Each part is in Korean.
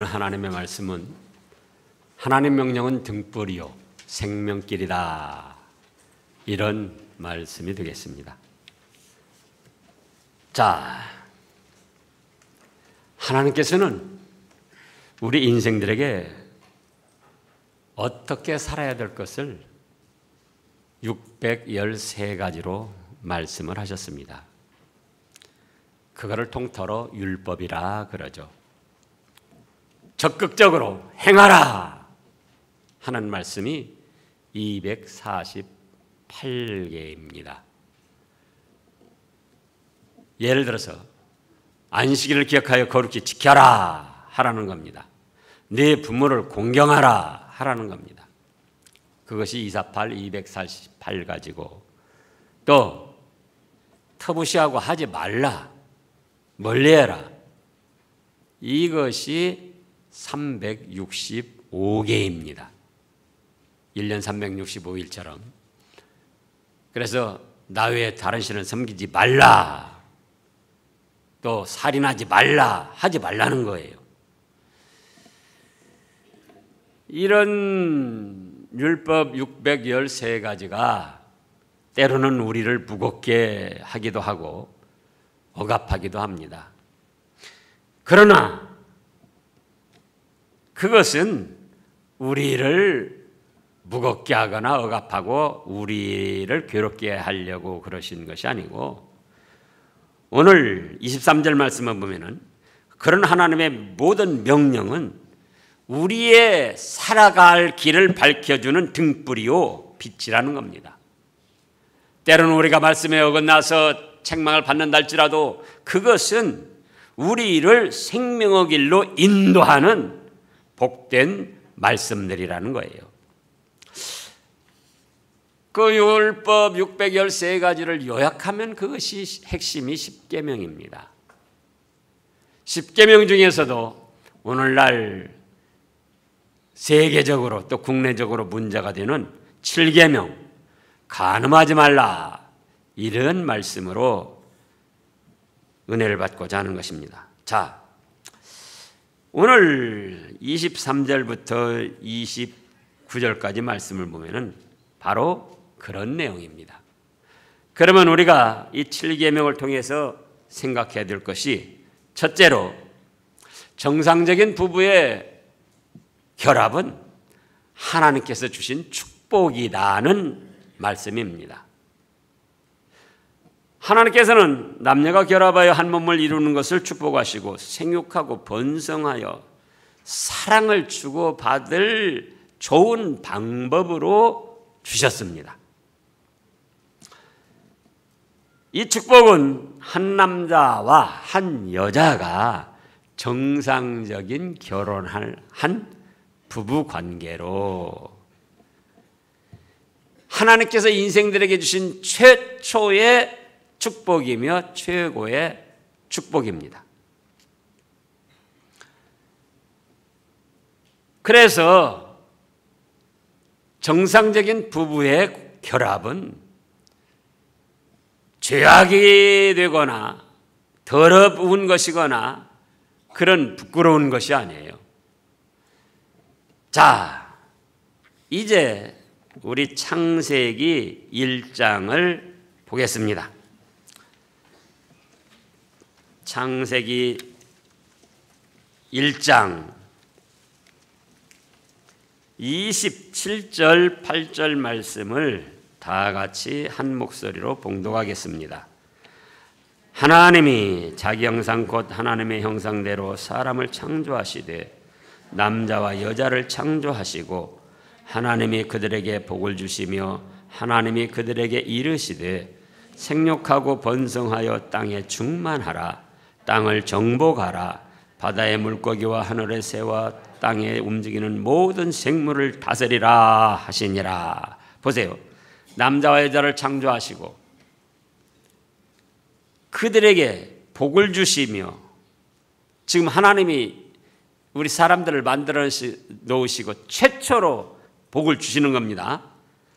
하나님의 말씀은 하나님 명령은 등불이요 생명길이다, 이런 말씀이 되겠습니다. 자, 하나님께서는 우리 인생들에게 어떻게 살아야 될 것을 613가지로 말씀을 하셨습니다. 그거를 통틀어 율법이라 그러죠. 적극적으로 행하라 하는 말씀이 248개입니다. 예를 들어서 안식일을 기억하여 거룩히 지켜라 하라는 겁니다. 네 부모를 공경하라 하라는 겁니다. 그것이 248가지고, 또 터부시하고 하지 말라, 멀리해라, 이것이 365개입니다. 1년 365일처럼. 그래서 나 외에 다른 신을 섬기지 말라, 또 살인하지 말라, 하지 말라는 거예요. 이런 율법 613가지가 때로는 우리를 무겁게 하기도 하고 억압하기도 합니다. 그러나 그것은 우리를 무겁게 하거나 억압하고 우리를 괴롭게 하려고 그러신 것이 아니고, 오늘 23절 말씀을 보면은 그런 하나님의 모든 명령은 우리의 살아갈 길을 밝혀주는 등불이요 빛이라는 겁니다. 때로는 우리가 말씀에 어긋나서 책망을 받는다 할지라도 그것은 우리를 생명의 길로 인도하는 복된 말씀들이라는 거예요. 그 율법 613가지를 요약하면 그것이 핵심이 10계명입니다. 10계명 중에서도 오늘날 세계적으로 또 국내적으로 문제가 되는 7계명, 간음하지 말라, 이런 말씀으로 은혜를 받고자 하는 것입니다. 자, 오늘 23절부터 29절까지 말씀을 보면은 바로 그런 내용입니다. 그러면 우리가 이 7계명을 통해서 생각해야 될 것이, 첫째로 정상적인 부부의 결합은 하나님께서 주신 축복이라는 말씀입니다. 하나님께서는 남녀가 결합하여 한 몸을 이루는 것을 축복하시고 생육하고 번성하여 사랑을 주고받을 좋은 방법으로 주셨습니다. 이 축복은 한 남자와 한 여자가 정상적인 결혼을 한 부부 관계로 하나님께서 인생들에게 주신 최초의 축복이며 최고의 축복입니다. 그래서 정상적인 부부의 결합은 죄악이 되거나 더러운 것이거나 그런 부끄러운 것이 아니에요. 자, 이제 우리 창세기 1장을 보겠습니다. 창세기 1장 27절 8절 말씀을 다 같이 한 목소리로 봉독하겠습니다. 하나님이 자기 형상 곧 하나님의 형상대로 사람을 창조하시되 남자와 여자를 창조하시고 하나님이 그들에게 복을 주시며 하나님이 그들에게 이르시되 생육하고 번성하여 땅에 충만하라, 땅을 정복하라, 바다의 물고기와 하늘의 새와 땅에 움직이는 모든 생물을 다스리라 하시니라. 보세요. 남자와 여자를 창조하시고 그들에게 복을 주시며, 지금 하나님이 우리 사람들을 만들어 놓으시고 최초로 복을 주시는 겁니다.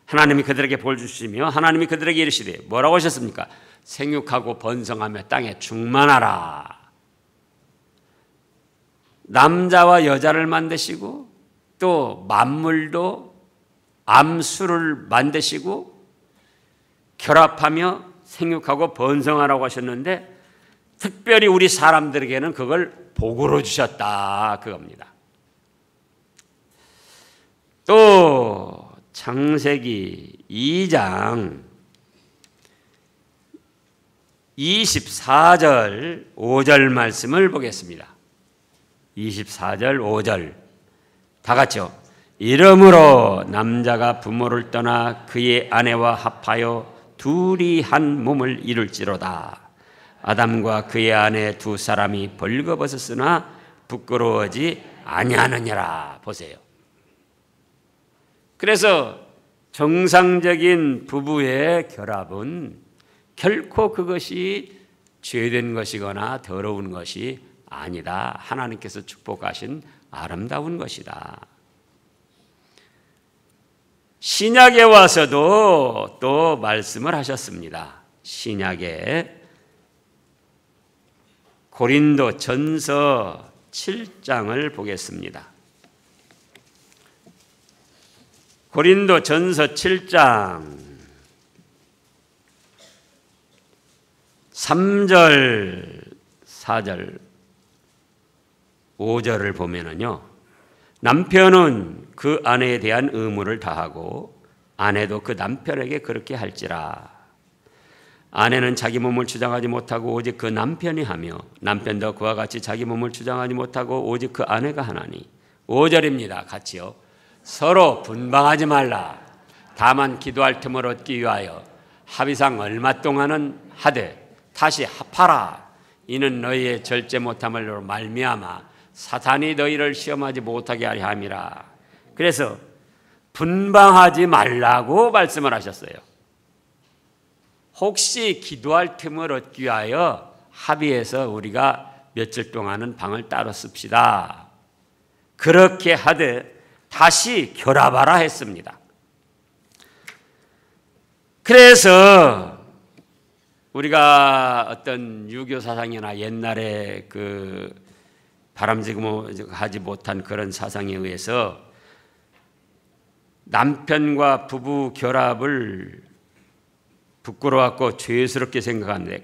하나님이 그들에게 복을 주시며 하나님이 그들에게 이르시되 뭐라고 하셨습니까? 생육하고 번성하며 땅에 충만하라. 남자와 여자를 만드시고 또 만물도 암수를 만드시고 결합하며 생육하고 번성하라고 하셨는데 특별히 우리 사람들에게는 그걸 복으로 주셨다 그겁니다. 또 창세기 2장 24절 5절 말씀을 보겠습니다. 24절 5절 다 같이요. 이러므로 남자가 부모를 떠나 그의 아내와 합하여 둘이 한 몸을 이룰지로다. 아담과 그의 아내 두 사람이 벌거벗었으나 부끄러워하지 아니하느니라. 보세요. 그래서 정상적인 부부의 결합은 결코 그것이 죄된 것이거나 더러운 것이 아니다. 하나님께서 축복하신 아름다운 것이다. 신약에 와서도 또 말씀을 하셨습니다. 신약에 고린도 전서 7장을 보겠습니다. 고린도 전서 7장 3절, 4절, 5절을 보면은요, 남편은 그 아내에 대한 의무를 다하고 아내도 그 남편에게 그렇게 할지라. 아내는 자기 몸을 주장하지 못하고 오직 그 남편이 하며 남편도 그와 같이 자기 몸을 주장하지 못하고 오직 그 아내가 하나니. 5절입니다. 같이요. 서로 분방하지 말라. 다만 기도할 틈을 얻기 위하여 합의상 얼마 동안은 하되 다시 합하라. 이는 너희의 절제 못함으로 말미암아 사탄이 너희를 시험하지 못하게 하려 함이라. 그래서 분방하지 말라고 말씀을 하셨어요. 혹시 기도할 틈을 얻기 위하여 합의해서 우리가 며칠 동안은 방을 따로 씁시다. 그렇게 하되 다시 결합하라 했습니다. 그래서 우리가 어떤 유교 사상이나 옛날에 그 바람직하지 못한 그런 사상에 의해서 남편과 부부 결합을 부끄러워하고 죄스럽게 생각하는데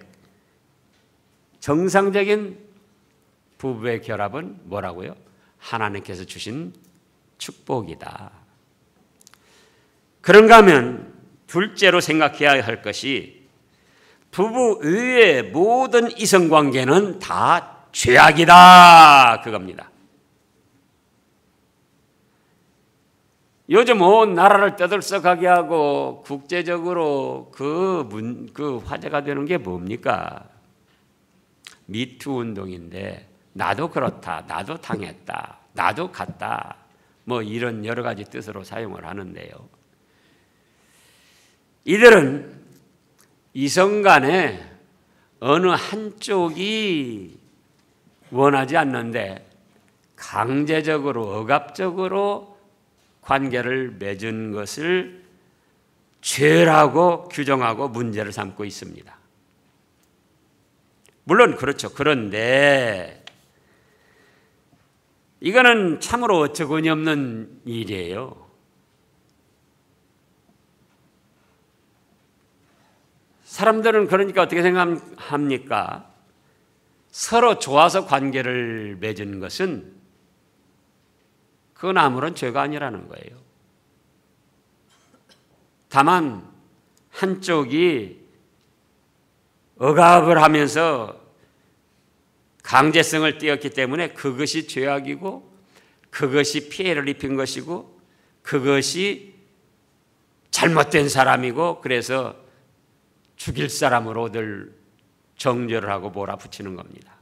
정상적인 부부의 결합은 뭐라고요? 하나님께서 주신 축복이다. 그런가 하면 둘째로 생각해야 할 것이 부부 외의 모든 이성관계는 다 죄악이다 그겁니다. 요즘 온 나라를 떠들썩하게 하고 국제적으로 그 화제가 되는 게 뭡니까? 미투 운동인데 나도 그렇다, 나도 당했다, 나도 갔다, 뭐 이런 여러 가지 뜻으로 사용을 하는데요. 이들은 이성 간에 어느 한쪽이 원하지 않는데 강제적으로 억압적으로 관계를 맺은 것을 죄라고 규정하고 문제를 삼고 있습니다. 물론 그렇죠. 그런데 이거는 참으로 어처구니 없는 일이에요. 사람들은 그러니까 어떻게 생각합니까? 서로 좋아서 관계를 맺은 것은 그건 아무런 죄가 아니라는 거예요. 다만 한쪽이 억압을 하면서 강제성을 띄었기 때문에 그것이 죄악이고 그것이 피해를 입힌 것이고 그것이 잘못된 사람이고 그래서 죽일 사람으로들 정죄를 하고 몰아붙이는 겁니다.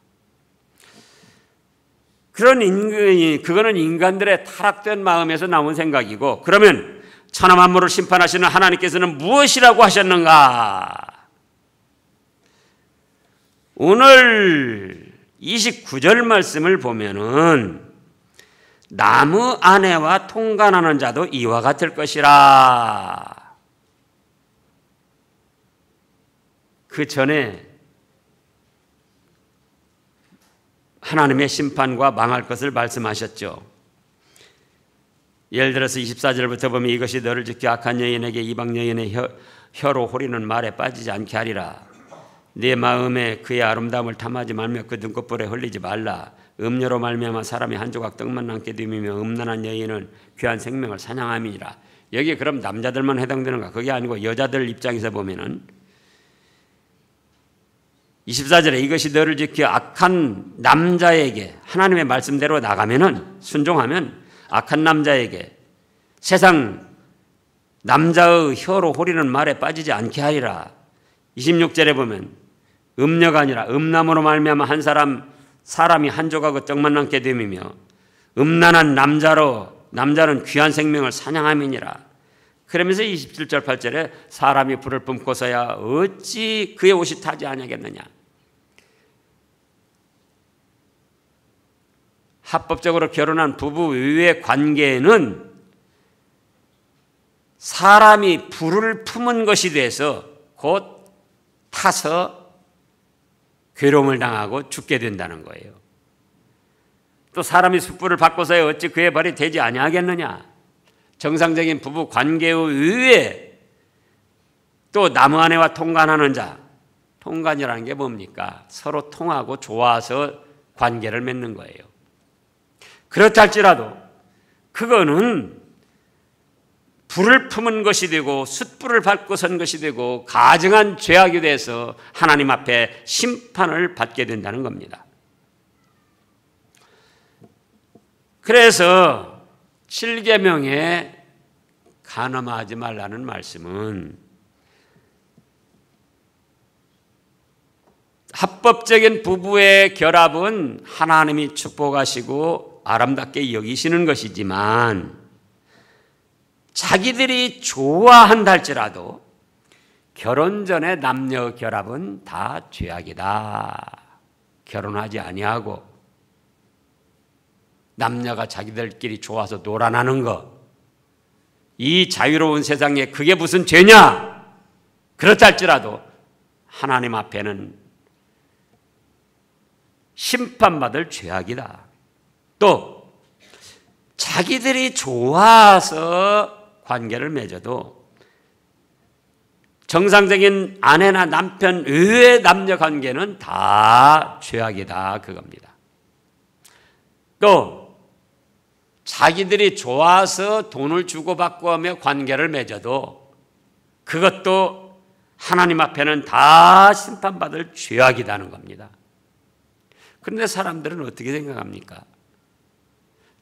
그거는 인간들의 타락된 마음에서 나온 생각이고 그러면 천하 만물을 심판하시는 하나님께서는 무엇이라고 하셨는가? 오늘 29절 말씀을 보면은 나무 아내와 통간하는 자도 이와 같을 것이라. 그 전에 하나님의 심판과 망할 것을 말씀하셨죠. 예를 들어서 24절부터 보면 이것이 너를 지켜 악한 여인에게 이방 여인의 혀로 호리는 말에 빠지지 않게 하리라. 네 마음에 그의 아름다움을 탐하지 말며 그 등꽃불에 흘리지 말라. 음료로 말미암아 사람이 한 조각 떡만 남게 되며 음란한 여인은 귀한 생명을 사냥함이니라. 여기 그럼 남자들만 해당되는가? 그게 아니고 여자들 입장에서 보면은 24절에 이것이 너를 지켜 악한 남자에게 하나님의 말씀대로 나가면은 순종하면 악한 남자에게 세상 남자의 혀로 호리는 말에 빠지지 않게 하리라. 26절에 보면 음녀가 아니라 음남으로 말미암아 한 사람이 한 조각의 떡만 남게 됨이며 음란한 남자는 귀한 생명을 사냥함이니라. 그러면서 27절 8절에 사람이 불을 뿜고서야 어찌 그의 옷이 타지 아니하겠느냐. 합법적으로 결혼한 부부 외의 관계에는 사람이 불을 품은 것이 돼서 곧 타서 괴로움을 당하고 죽게 된다는 거예요. 또 사람이 숯불을 받고서야 어찌 그의 발이 되지 아니하겠느냐. 정상적인 부부 관계 외에 또 나무 아내와 통간하는 자, 통간이라는 게 뭡니까? 서로 통하고 좋아서 관계를 맺는 거예요. 그렇다 할지라도 그거는 불을 품은 것이 되고 숯불을 밟고 선 것이 되고 가증한 죄악이 돼서 하나님 앞에 심판을 받게 된다는 겁니다. 그래서 7계명에 간음하지 말라는 말씀은 합법적인 부부의 결합은 하나님이 축복하시고 아름답게 여기시는 것이지만 자기들이 좋아한다 할지라도 결혼 전에 남녀 결합은 다 죄악이다. 결혼하지 아니하고 남녀가 자기들끼리 좋아서 놀아나는 것, 이 자유로운 세상에 그게 무슨 죄냐? 그렇다 할지라도 하나님 앞에는 심판받을 죄악이다. 또 자기들이 좋아서 관계를 맺어도 정상적인 아내나 남편 외의 남녀 관계는 다 죄악이다 그겁니다. 또 자기들이 좋아서 돈을 주고받고 하며 관계를 맺어도 그것도 하나님 앞에는 다 심판받을 죄악이라는 겁니다. 그런데 사람들은 어떻게 생각합니까?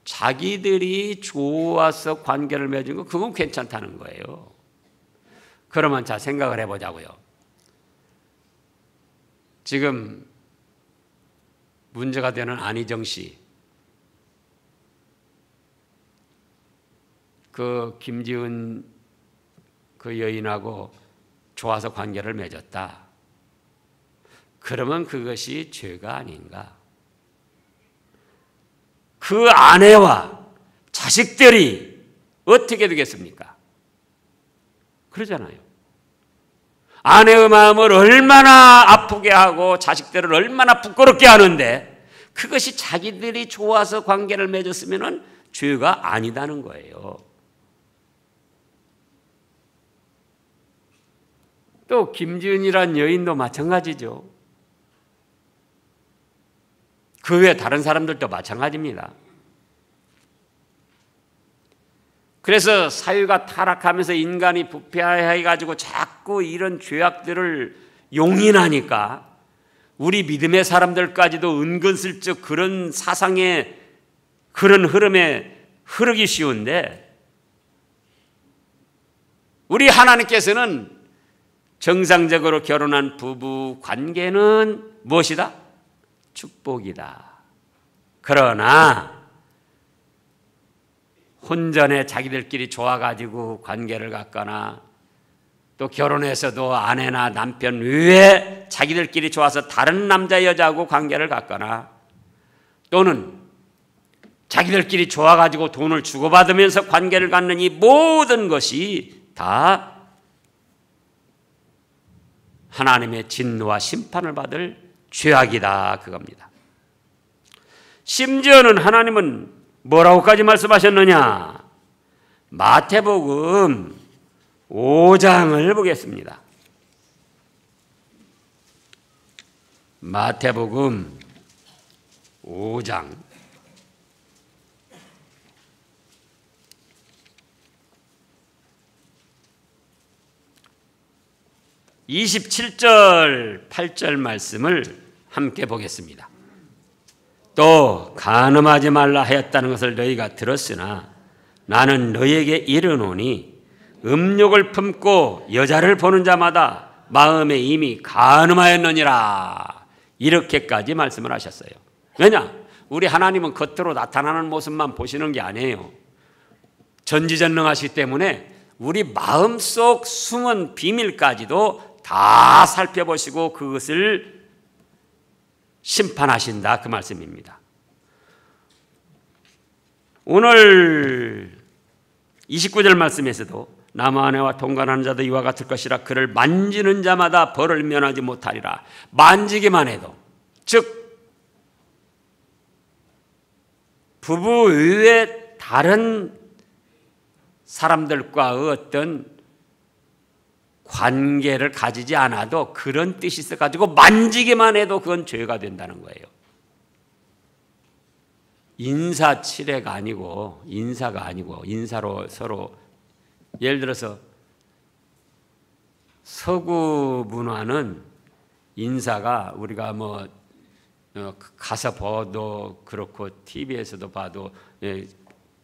자기들이 좋아서 관계를 맺은 거 그건 괜찮다는 거예요. 그러면 자 생각을 해보자고요. 지금 문제가 되는 안희정 씨, 그 김지은 그 여인하고 좋아서 관계를 맺었다. 그러면 그것이 죄가 아닌가? 그 아내와 자식들이 어떻게 되겠습니까? 그러잖아요. 아내의 마음을 얼마나 아프게 하고 자식들을 얼마나 부끄럽게 하는데 그것이 자기들이 좋아서 관계를 맺었으면 죄가 아니다는 거예요. 또 김지은이란 여인도 마찬가지죠. 그 외에 다른 사람들도 마찬가지입니다. 그래서 사회가 타락하면서 인간이 부패해가지고 자꾸 이런 죄악들을 용인하니까 우리 믿음의 사람들까지도 은근슬쩍 그런 사상에 그런 흐름에 흐르기 쉬운데 우리 하나님께서는 정상적으로 결혼한 부부 관계는 무엇이다? 축복이다. 그러나 혼전에 자기들끼리 좋아가지고 관계를 갖거나 또 결혼해서도 아내나 남편 외에 자기들끼리 좋아서 다른 남자 여자하고 관계를 갖거나 또는 자기들끼리 좋아가지고 돈을 주고받으면서 관계를 갖는 이 모든 것이 다 하나님의 진노와 심판을 받을 죄악이다 그겁니다. 심지어는 하나님은 뭐라고까지 말씀하셨느냐? 마태복음 5장을 보겠습니다. 마태복음 5장 27절 8절 말씀을 함께 보겠습니다. 또 간음하지 말라 하였다는 것을 너희가 들었으나 나는 너희에게 이르노니 음욕을 품고 여자를 보는 자마다 마음에 이미 간음하였느니라. 이렇게까지 말씀을 하셨어요. 왜냐? 우리 하나님은 겉으로 나타나는 모습만 보시는 게 아니에요. 전지전능하시기 때문에 우리 마음속 숨은 비밀까지도 다 살펴보시고 그것을 심판하신다, 그 말씀입니다. 오늘 29절 말씀에서도 나무 아내와 동거하는 자도 이와 같을 것이라. 그를 만지는 자마다 벌을 면하지 못하리라. 만지기만 해도, 즉 부부 외에 다른 사람들과의 어떤 관계를 가지지 않아도 그런 뜻이 있어가지고 만지기만 해도 그건 죄가 된다는 거예요. 인사치레가 아니고, 인사가 아니고, 인사로 서로, 예를 들어서 서구 문화는 인사가 우리가 뭐 가서 봐도 그렇고 TV에서도 봐도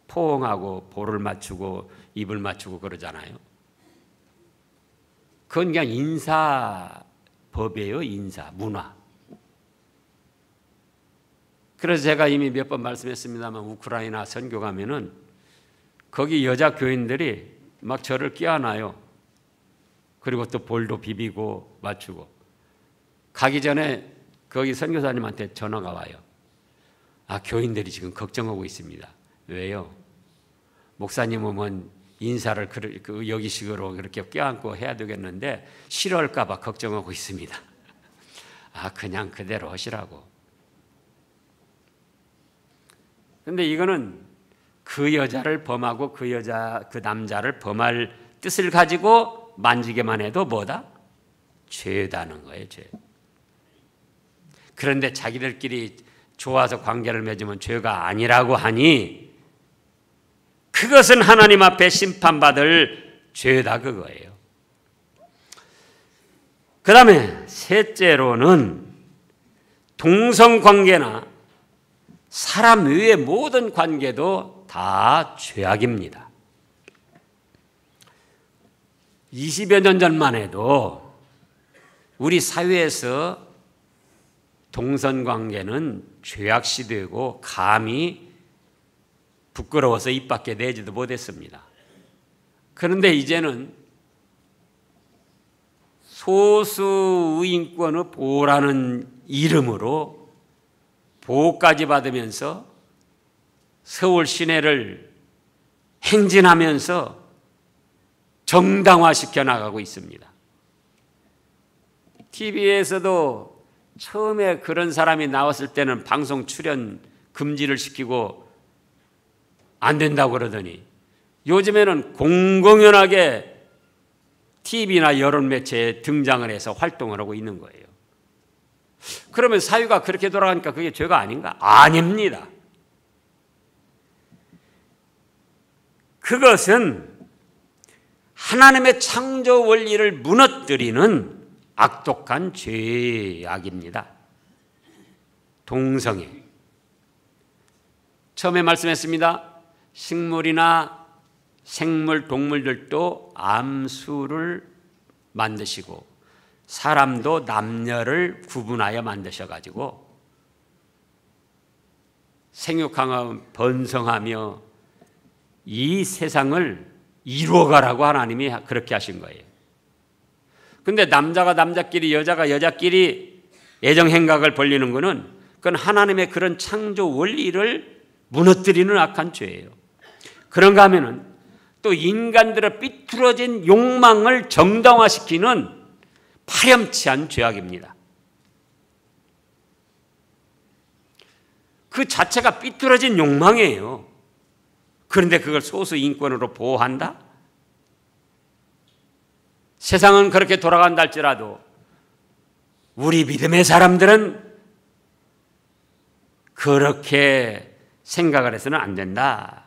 포옹하고 볼을 맞추고 입을 맞추고 그러잖아요. 그건 그냥 인사법이에요. 인사, 문화. 그래서 제가 이미 몇 번 말씀했습니다만 우크라이나 선교 가면은 거기 여자 교인들이 막 저를 껴안아요. 그리고 또 볼도 비비고 맞추고. 가기 전에 거기 선교사님한테 전화가 와요. 아, 교인들이 지금 걱정하고 있습니다. 왜요? 목사님 오면 인사를 여기식으로 그렇게 껴안고 해야 되겠는데 싫어할까 봐 걱정하고 있습니다. 아, 그냥 그대로 하시라고. 근데 이거는 그 여자를 범하고 그 남자를 범할 뜻을 가지고 만지게만 해도 뭐다? 죄다는 거예요, 죄. 그런데 자기들끼리 좋아서 관계를 맺으면 죄가 아니라고 하니 그것은 하나님 앞에 심판받을 죄다, 그거예요. 그 다음에 셋째로는 동성관계나 사람 외의 모든 관계도 다 죄악입니다. 20여 년 전만 해도 우리 사회에서 동성관계는 죄악시되고 감히 부끄러워서 입 밖에 내지도 못했습니다. 그런데 이제는 소수의인권의 보호라는 이름으로 보호까지 받으면서 서울 시내를 행진하면서 정당화시켜 나가고 있습니다. TV에서도 처음에 그런 사람이 나왔을 때는 방송 출연 금지를 시키고 안 된다고 그러더니 요즘에는 공공연하게 TV나 여론 매체에 등장을 해서 활동을 하고 있는 거예요. 그러면 사회가 그렇게 돌아가니까 그게 죄가 아닌가? 아닙니다. 그것은 하나님의 창조 원리를 무너뜨리는 악독한 죄악입니다. 동성애. 처음에 말씀했습니다. 식물이나 생물, 동물들도 암수를 만드시고 사람도 남녀를 구분하여 만드셔가지고 생육하며 번성하며 이 세상을 이루어가라고 하나님이 그렇게 하신 거예요. 근데 남자가 남자끼리 여자가 여자끼리 애정행각을 벌리는 것은 그건 하나님의 그런 창조 원리를 무너뜨리는 악한 죄예요. 그런가 하면은 또 인간들의 삐뚤어진 욕망을 정당화시키는 파렴치한 죄악입니다. 그 자체가 삐뚤어진 욕망이에요. 그런데 그걸 소수 인권으로 보호한다? 세상은 그렇게 돌아간다 할지라도 우리 믿음의 사람들은 그렇게 생각을 해서는 안 된다.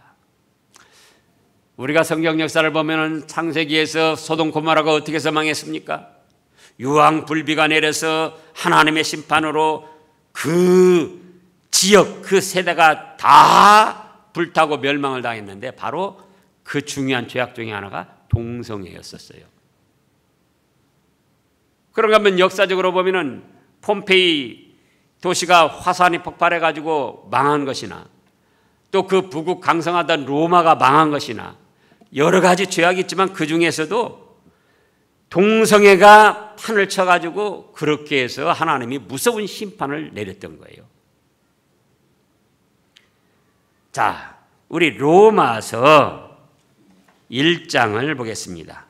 우리가 성경 역사를 보면 창세기에서 소돔 고모라가 어떻게 해서 망했습니까? 유황불비가 내려서 하나님의 심판으로 그 지역, 그 세대가 다 불타고 멸망을 당했는데 바로 그 중요한 죄악 중에 하나가 동성애였었어요. 그런가 하면 역사적으로 보면은 폼페이 도시가 화산이 폭발해가지고 망한 것이나 또 그 부국 강성하던 로마가 망한 것이나 여러 가지 죄악이 있지만 그 중에서도 동성애가 판을 쳐가지고 그렇게 해서 하나님이 무서운 심판을 내렸던 거예요. 자, 우리 로마서 1장을 보겠습니다.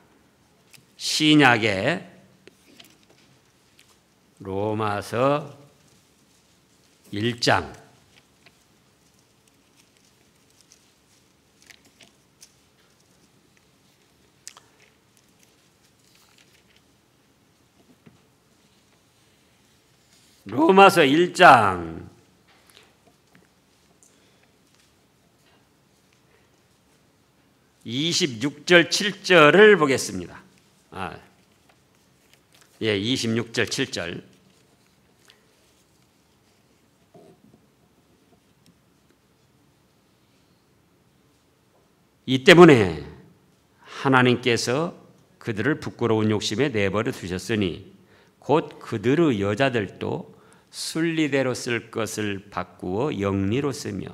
신약의 로마서 1장 로마서 1장 26절 7절을 보겠습니다. 26절 7절. 이 때문에 하나님께서 그들을 부끄러운 욕심에 내버려 두셨으니 곧 그들의 여자들도 순리대로 쓸 것을 바꾸어 영리로 쓰며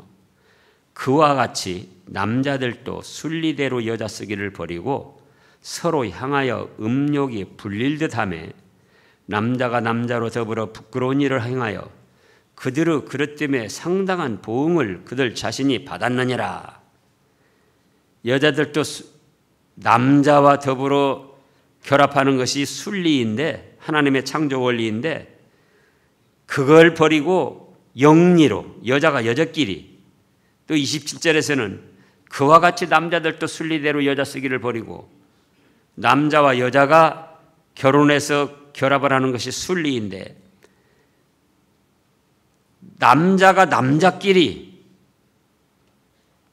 그와 같이 남자들도 순리대로 여자 쓰기를 버리고 서로 향하여 음욕이 불릴 듯하며 남자가 남자로 더불어 부끄러운 일을 행하여 그들의 그릇 때문에 상당한 보응을 그들 자신이 받았느니라. 여자들도 남자와 더불어 결합하는 것이 순리인데 하나님의 창조 원리인데 그걸 버리고 영리로 여자가 여자끼리 또 27절에서는 그와 같이 남자들도 순리대로 여자 쓰기를 버리고 남자와 여자가 결혼해서 결합을 하는 것이 순리인데 남자가 남자끼리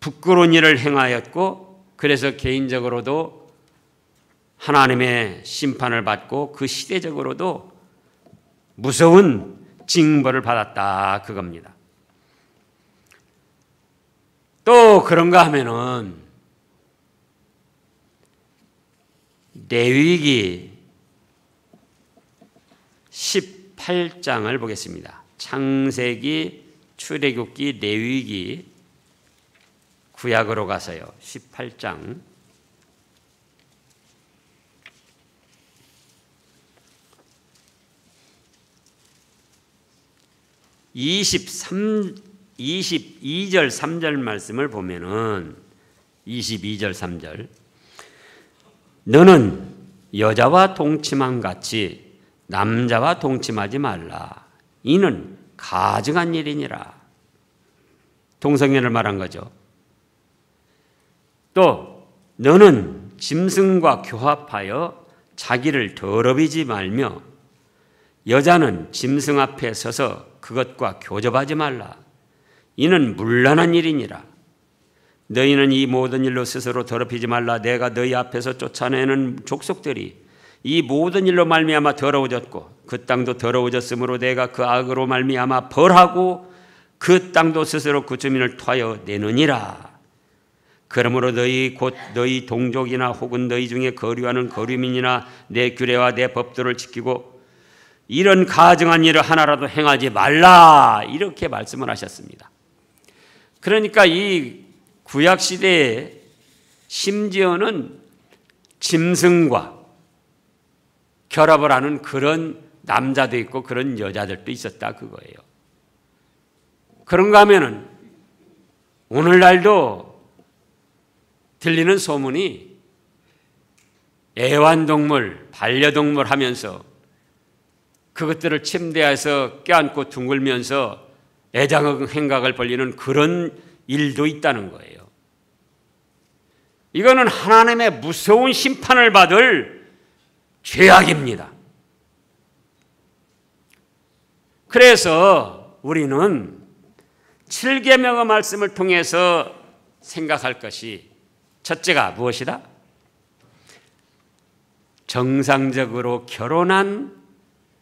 부끄러운 일을 행하였고 그래서 개인적으로도 하나님의 심판을 받고 그 시대적으로도 무서운 징벌을 받았다 그겁니다. 또 그런가 하면은 레위기 18장을 보겠습니다. 창세기, 출애굽기, 레위기 구약으로 가서요. 18장 22절 3절 말씀을 보면은 22절 3절 너는 여자와 동침한 같이 남자와 동침하지 말라. 이는 가증한 일이니라. 동성애를 말한 거죠. 또 너는 짐승과 교합하여 자기를 더럽히지 말며 여자는 짐승 앞에 서서 그것과 교접하지 말라. 이는 문란한 일이니라. 너희는 이 모든 일로 스스로 더럽히지 말라. 내가 너희 앞에서 쫓아내는 족속들이 이 모든 일로 말미암아 더러워졌고 그 땅도 더러워졌으므로 내가 그 악으로 말미암아 벌하고 그 땅도 스스로 그 주민을 토하여 내느니라. 그러므로 너희 곧 너희 동족이나 혹은 너희 중에 거류하는 거류민이나 내 규례와 내 법도를 지키고 이런 가증한 일을 하나라도 행하지 말라. 이렇게 말씀을 하셨습니다. 그러니까 이 구약시대에 심지어는 짐승과 결합을 하는 그런 남자도 있고 그런 여자들도 있었다 그거예요. 그런가 하면은 오늘날도 들리는 소문이 애완동물, 반려동물 하면서 그것들을 침대에서 껴안고 둥글면서 애장 행각을 벌리는 그런 일도 있다는 거예요. 이거는 하나님의 무서운 심판을 받을 죄악입니다. 그래서 우리는 7계명의 말씀을 통해서 생각할 것이 첫째가 무엇이다? 정상적으로 결혼한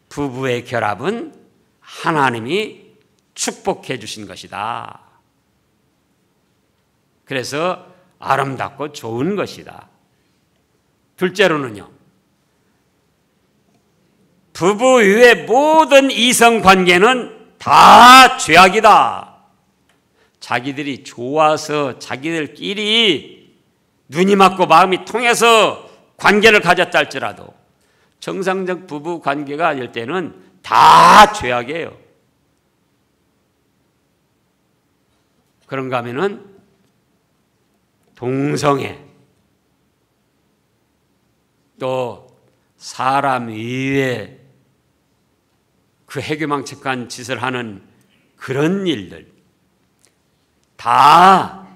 부부의 결합은 하나님이 축복해 주신 것이다. 그래서 아름답고 좋은 것이다. 둘째로는요, 부부 이외의 모든 이성 관계는 다 죄악이다. 자기들이 좋아서 자기들끼리 눈이 맞고 마음이 통해서 관계를 가졌다 할지라도 정상적 부부 관계가 될 때는 다 죄악이에요. 그런가 하면은 동성애, 또 사람 위에 그 해괴망측한 짓을 하는 그런 일들 다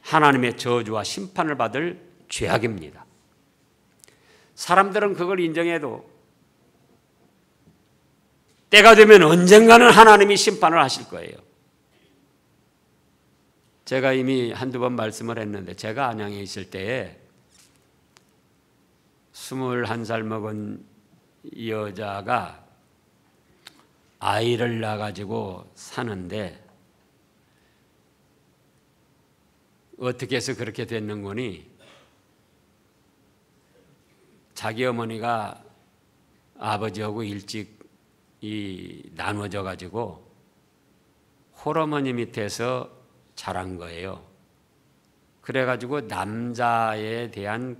하나님의 저주와 심판을 받을 죄악입니다. 사람들은 그걸 인정해도 때가 되면 언젠가는 하나님이 심판을 하실 거예요. 제가 이미 한두 번 말씀을 했는데, 제가 안양에 있을 때에 21살 먹은 여자가 아이를 낳아가지고 사는데 어떻게 해서 그렇게 됐는 거니, 자기 어머니가 아버지하고 일찍 나눠져 가지고 홀어머니 밑에서 자란 거예요. 그래가지고 남자에 대한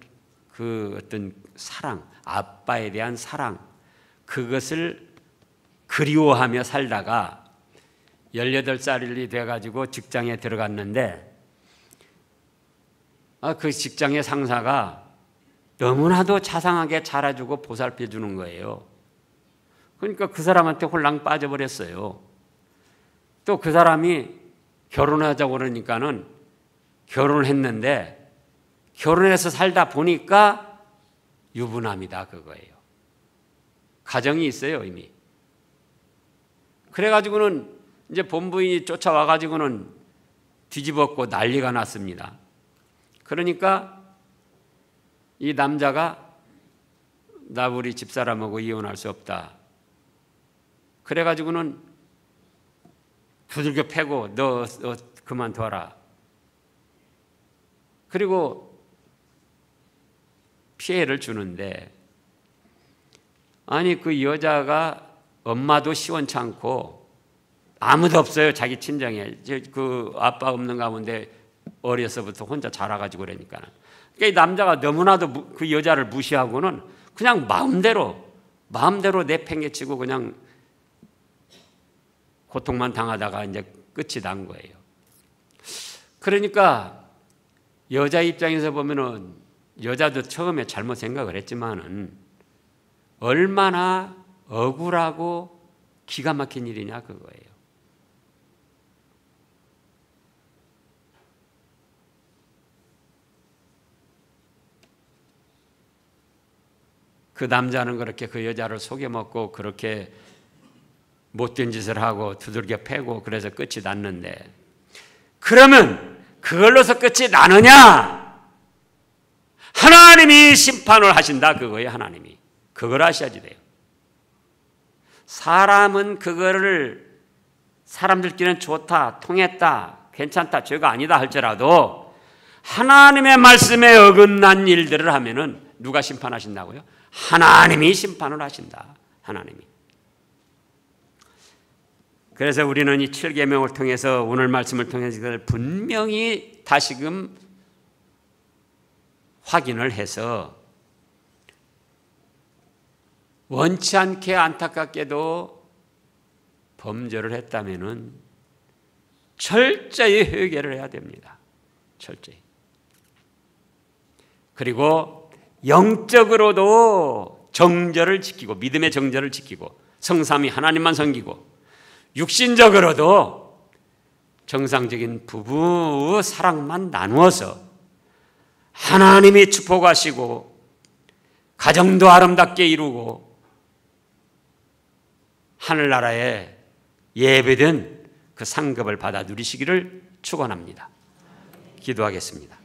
그 어떤 사랑, 아빠에 대한 사랑, 그것을 그리워하며 살다가 18살이 돼가지고 직장에 들어갔는데, 그 직장의 상사가 너무나도 자상하게 잘해주고 보살펴주는 거예요. 그러니까 그 사람한테 홀랑 빠져버렸어요. 또 그 사람이 결혼하자고 그러니까는 결혼을 했는데, 결혼해서 살다 보니까 유부남이다 그거예요. 가정이 있어요 이미. 그래가지고는 이제 본부인이 쫓아와가지고는 뒤집었고 난리가 났습니다. 그러니까 이 남자가 나 우리 집사람하고 이혼할 수 없다. 그래가지고는 두들겨 패고 너 그만둬라. 그리고 피해를 주는데, 아니 그 여자가 엄마도 시원찮고 아무도 없어요. 자기 친정에. 그 아빠 없는 가운데 어려서부터 혼자 자라가지고 그러니까. 그러니까 이 남자가 너무나도 그 여자를 무시하고는 그냥 마음대로 내팽개치고 그냥 고통만 당하다가 이제 끝이 난 거예요. 그러니까 여자 입장에서 보면은, 여자도 처음에 잘못 생각을 했지만은 얼마나 억울하고 기가 막힌 일이냐 그거예요. 그 남자는 그렇게 그 여자를 속여먹고 그렇게 못된 짓을 하고 두들겨 패고 그래서 끝이 났는데, 그러면 그걸로서 끝이 나느냐? 하나님이 심판을 하신다 그거예요. 하나님이. 그걸 아셔야지 돼요. 사람은 그거를 사람들끼리는 좋다, 통했다, 괜찮다, 죄가 아니다 할지라도 하나님의 말씀에 어긋난 일들을 하면은 누가 심판하신다고요? 하나님이 심판을 하신다. 하나님이. 그래서 우리는 이 7계명을 통해서, 오늘 말씀을 통해서 분명히 다시금 확인을 해서, 원치 않게 안타깝게도 범죄를 했다면은 철저히 회개를 해야 됩니다. 철저히. 그리고 영적으로도 정절을 지키고, 믿음의 정절을 지키고, 성삼위 하나님만 섬기고, 육신적으로도 정상적인 부부 사랑만 나누어서 하나님이 축복하시고 가정도 아름답게 이루고 하늘나라에 예배된 그 상급을 받아 누리시기를 축원합니다. 기도하겠습니다.